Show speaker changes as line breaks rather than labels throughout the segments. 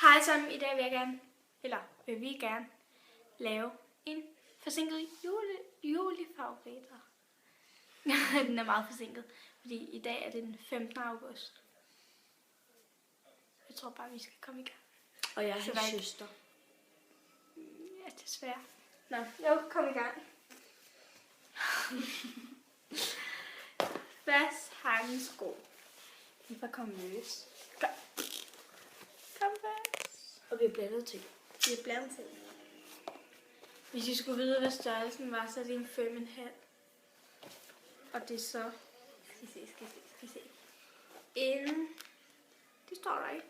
Hej sammen, i dag vil vi gerne lave en forsinket julefavoritter. Den er meget forsinket, fordi i dag er det den 15. august. Jeg tror bare, vi skal komme i gang.
Og jeg er hans søster.
Ja, desværre. Nå, jo, kom i gang. Bas har en sko. Vi får komme løs. Kom. Kom, Bas.
Og vi har blandet ting.
Vi har blandet ting. Hvis I skulle vide, hvad størrelsen var, så er det en 5,5. Og det er så... Skal I se. Det står der ikke.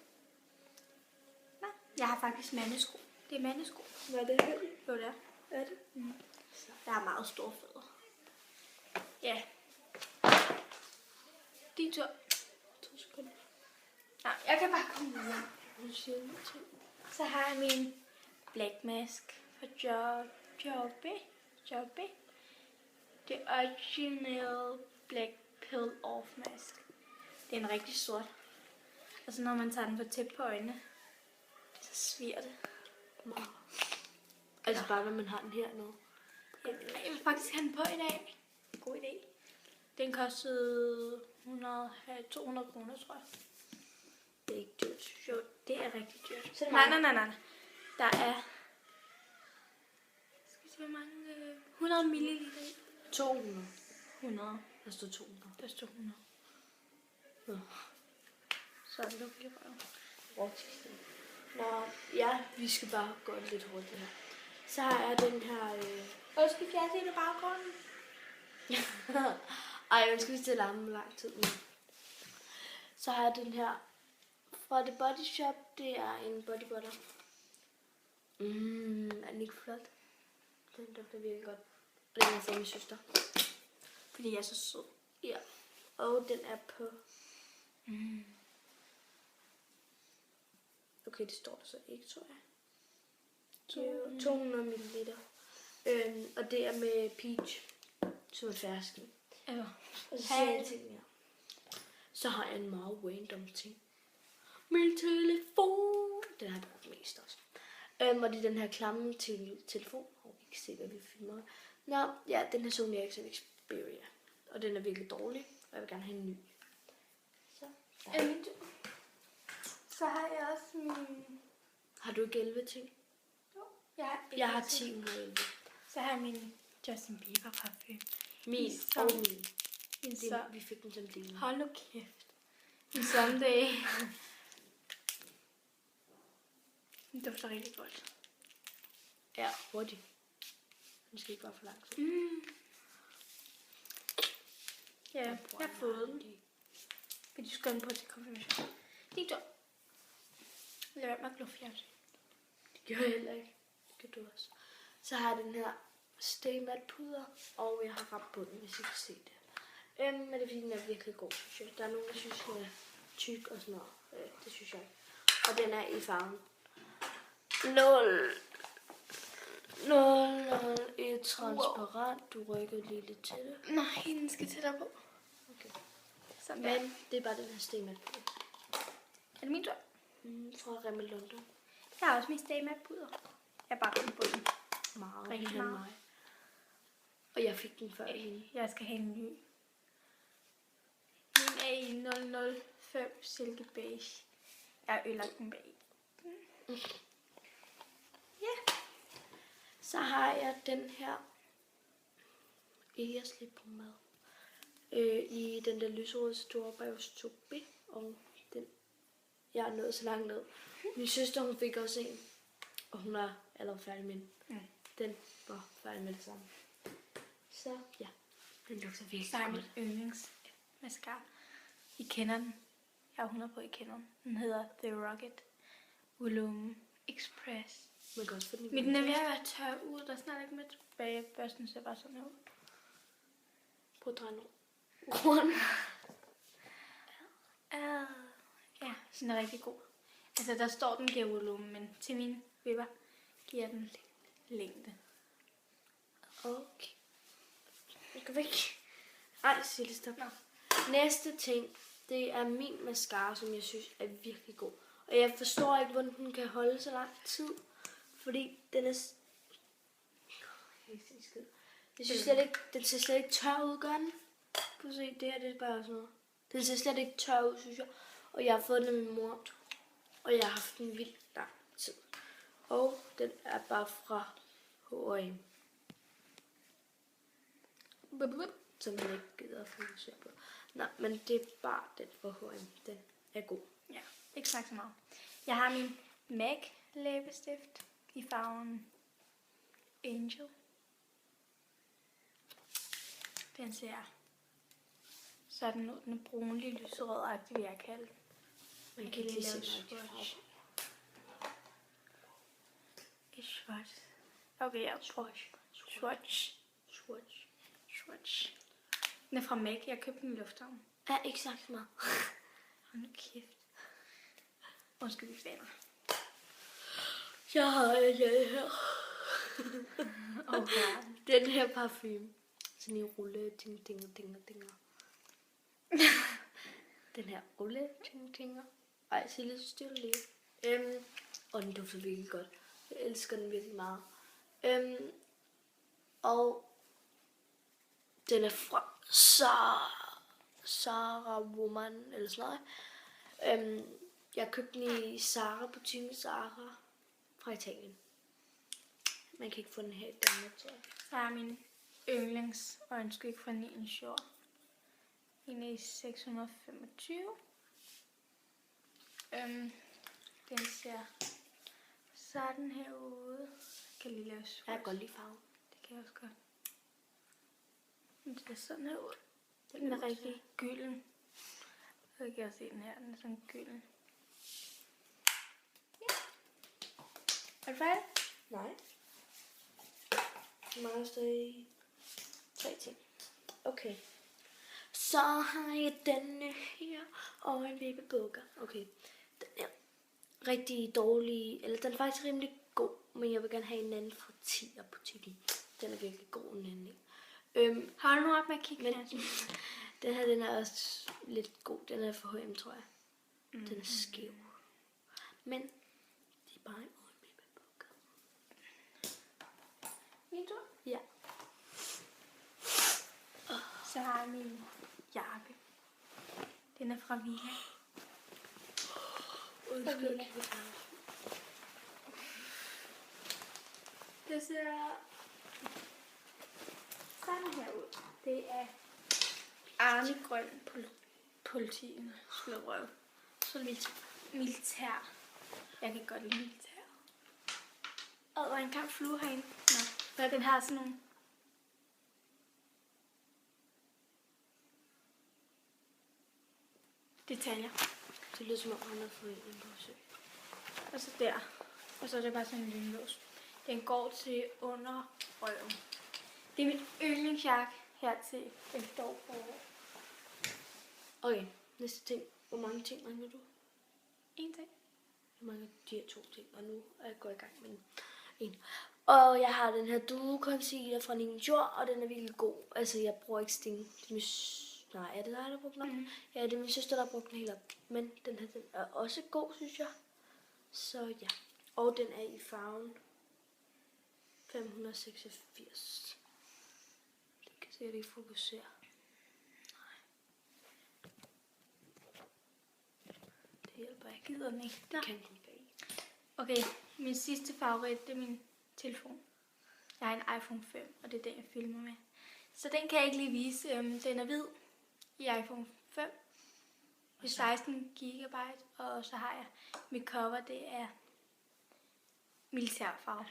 Nå, jeg har faktisk mandesko. Det er mandesko.
Hvad er det her?
Jo, det er.
Er det?
Mm. Der er meget store fødder. Ja. Din tur.
2 sekunder.
Nå, jeg kan bare komme videre.
Nu siger jeg nogle ting.
Så har jeg min Black Mask fra Joby. Det original Black Peel Off Mask. Det er en rigtig sort. Og så når man tager den for tæt på øjnene, så sviger det.
Altså bare når man har den hernede.
Jeg vil faktisk have den på i dag. God idé. Den kostede 200 kroner, tror jeg.
Det er ikke dyrt.
Jo, det er rigtig dyrt.
Så er det
Nej. Der er... Skal vi se, hvor mange... 100 milliliter.
200.
100.
Der står 200.
Der står 100.
Nå.
Så er det lukket i røven.
Nå, ja, vi skal bare gå lidt hurtigt her. Så har jeg den her...
Og skal fjerne i baggrunden?
Ej, jeg ønsker, vi skal larme lang tid nu. Så har jeg den her fra The Body Shop. Det er en body butter. Er den ikke flot? Den dufter virkelig godt. Og den er fra min søster.
Fordi jeg er så sød.
Ja. Og den er på... Okay, det står der så ikke, tror jeg. 200 ml. Og det er med peach, som er fersken.
Ja.
Og så siger jeg en ting mere. Så har jeg en meget random ting. Min telefon. Den har jeg brugt mest også. Og det er den her klamme telefon. Vi kan se, hvad vi filmer. Nå, ja, den her Sony Ericsson Xperia. Og den er virkelig dårlig. Og jeg vil gerne have en ny.
Så har jeg også min...
Har du ikke 11 ting?
Jo,
Jeg har 10 ud af 11.
Så har jeg min Justin Bieber parfume.
Min
Som-
og min.
Min
Vi fik den som del.
Hold nu kæft. En Sunday. Den dufter rigtig godt.
Ja, hurtigt. Den skal ikke være for lang tid.
Ja, jeg har fået den. Vil du skynde på til konfirmation? Din tur. Lad være med at gluffe fjernsyn.
Det gør jeg heller ikke. Det gør du også. Så har jeg den her Stay Matte puder, og jeg har ramt på den, hvis I kan se det. Men det er fordi, den er virkelig god, synes jeg. Der er nogen, der synes, den er tyk og sådan noget. Det synes jeg ikke. Og den er i farven 01 transparent. Du rykker lige lidt til det.
Nej, den skal tættere på.
Okay.
Sådan der.
Men det er bare den her Stay Matte puder.
Er det min tur?
Fra Rimmel London.
Jeg har også min Stay Matte puder. Jeg er bare ramt på den.
Meget.
Rigtig
Mere end
meget.
mig. Og jeg fik den før hende.
Jeg skal have en ny. Min er i 005 Silke Beige. Jeg har ødelagt den bag.
Ja. Så har jeg den her Egerslip på mad. I den der lyserøde Storebrevs 2B. Og den, jeg er nået så langt ned. Min søster, hun fik også en. Og hun er allerede færdig med den. Den var færdig med det samme. Så ja, den lugter virkelig
Så er
godt.
mit yndlingsmascara. I kender den. Jeg er 100 på, I kender den. Den hedder The Rocket Volume Express.
Man kan også få den i
Men den er ved at være tør ud. Der er snart ikke mere tilbage. Børsten ser bare sådan her ud.
Prøv at dreje den rundt.
Ja, så den er rigtig god. Altså, der står, den giver volumen, men til mine vipper giver den længde.
Okay. Jeg går væk. Ej, Silje, stop.
Nå.
Næste ting, det er min mascara, som jeg synes er virkelig god. Og jeg forstår ikke, hvordan den kan holde så lang tid. Fordi den er... Jeg synes slet ikke, den ser slet ikke tør ud, gør den? Prøv at se, det her det er bare sådan noget. Den ser slet ikke tør ud, synes jeg. Og jeg har fået den af min mor. Og jeg har haft den vildt lang tid. Og den er bare fra H&M. Som man ikke gider at fokusere på. Nej, men det er bare den fra H&M. Den er god.
Ja, ikke sagt så meget. Jeg har min MAC læbestift i farven Angel. Den ser sådan ud. Den er brunlig, lyserød-agtig, vil jeg kalde.
Man kan lige se
swatch. Swatch. Okay, ja. Swatch. Den er fra MAC. Jeg købte den i lufthavnen.
Ja, ikke sagt så meget.
Hold nu kæft. Undskyld, vi faner.
Jeg har den her.
Okay.
Den her parfume. Sådan en rulle, dinger. Den her rulle, dinger. Ej, se lidt stille. Og den dufter virkelig godt. Jeg elsker den virkelig meget. Og den er fra Zara Woman, eller sådan noget. Jeg købte den i Zara-butikken Zara fra Italien. Man kan ikke få den her i Danmark, tror jeg.
Så er min yndlings øjenskygge fra Nien Shore. En er i 625. Den ser sådan her ud. Jeg kan lige lave swatch.
Jeg kan godt lide farven.
Det kan jeg også godt. Den ser sådan her ud. Den er rigtig gylden. Så kan jeg også se den her. Den er sådan gylden. Ja. Er du færdig?
Nej. Jeg mangler stadig 3 ting. Okay. Så har jeg denne her og en babybukker. Okay. Den er rigtig dårlig, eller den er faktisk rimelig god, men jeg vil gerne have en anden fra 10'er butikken. Den er virkelig god, den anden.
Hold nu op med at kigge
Men
her.
den her, den er også lidt god. Den er for H&M, tror jeg. Den er skæv. Men det er bare en ordentlig babybukker.
Min tur?
Ja.
Så har jeg min jakke. Den er fra Villa.
Undskyld.
Det ser sådan her ud. Det er Arne Grøn politien. Slå røv. Så lidt militær. Jeg kan godt lide militær. Og der er en kamp flue herinde. Nå, den har sådan nogle detaljer.
Det lyder som om, han har fået en på besøg.
Og så der. Og så er det bare sådan en lille lås. Den går til under røven. Det er mit yndlingsjakke her til efterår.
Okay, næste ting. Hvor mange ting mangler du?
En ting.
Jeg mangler de her 2 ting, og nu er jeg gået i gang med en. Og jeg har den her Duo Concealer fra Nien Shore, og den er virkelig god. Altså, jeg bruger ikke Sting. Nej, er det dig, der har brugt den op?
Mhm.
Ja, det er min søster, der har brugt den helt op. Men den her, den er også god, synes jeg. Så ja. Og den er i farven 586. Det kan se, at det ikke fokuserer. Det hjælper ikke.
Gider den ikke.
Det kan den ikke.
Okay, min sidste favorit, det er min telefon. Jeg har en iPhone 5, og det er den, jeg filmer med. Så den kan jeg ikke lige vise. Den er hvid i iPhone 5. Det er 16 GB, og så har jeg mit cover, det er militærfarve.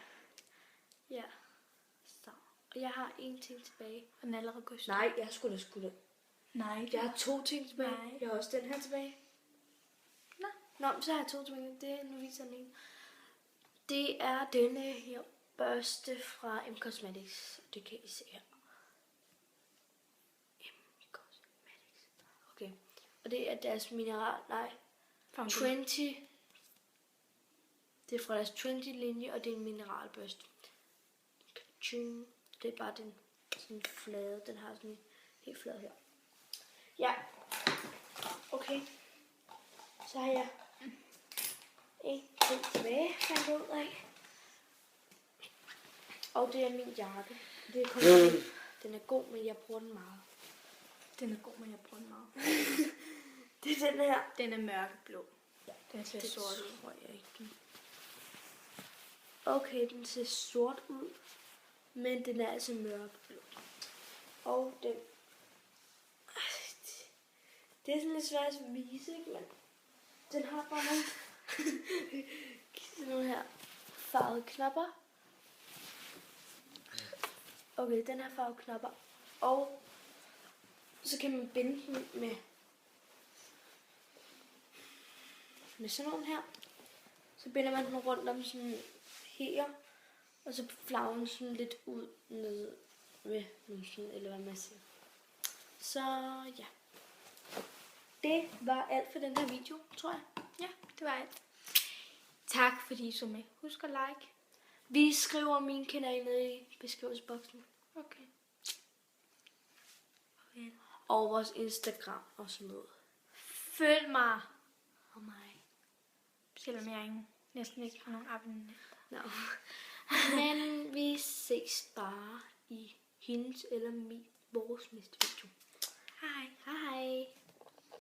Ja. Så. Og jeg har en ting tilbage.
Og den er allerede gået i stykker.
Nej, jeg skulle da.
Nej.
Jeg har 2 ting tilbage.
Nej.
Jeg har også den her tilbage.
Nå.
Nå, men så har jeg 2 tilbage. Det er, nu viser den en. Det er denne her børste fra M Cosmetics. Det kan I se her. M Cosmetics. Okay. Og det er deres mineral... Nej. 20. Det er fra deres 20-linje, og det er en mineralbørste. Det er bare den sådan flade. Den har sådan en helt flad her. Ja. Okay. Så har jeg en ting tilbage, fandt jeg ud af. Og det er min jakke. Det er kun fordi, den er god, men jeg bruger den meget.
Den er god, men jeg bruger den meget.
Det er den her.
Den er mørkeblå. Den ser sort ud.
tror jeg ikke. Okay, den ser sort ud, men den er altså mørkeblå. Og den... Det er sådan lidt svært at vise, ikke? Men den har bare nogle... sådan nogle her farvede knapper. Okay, den her farvede knapper. Og så kan man binde den med sådan nogle her. Så binder man den rundt om sådan her. Og så flager den sådan lidt ud ned med sådan, eller hvad man siger. Så ja. Det var alt for den her video, tror jeg.
Ja, det var alt. Tak fordi I så med. Husk at like.
Vi skriver min kanal ned i beskrivelsesboksen.
Okay.
Og vores Instagram og sådan noget.
Følg mig.
Og mig.
Selvom jeg næsten ikke har nogen abonnenter.
No. Men vi ses bare i hendes eller vores næste video.
Hej.
Hej.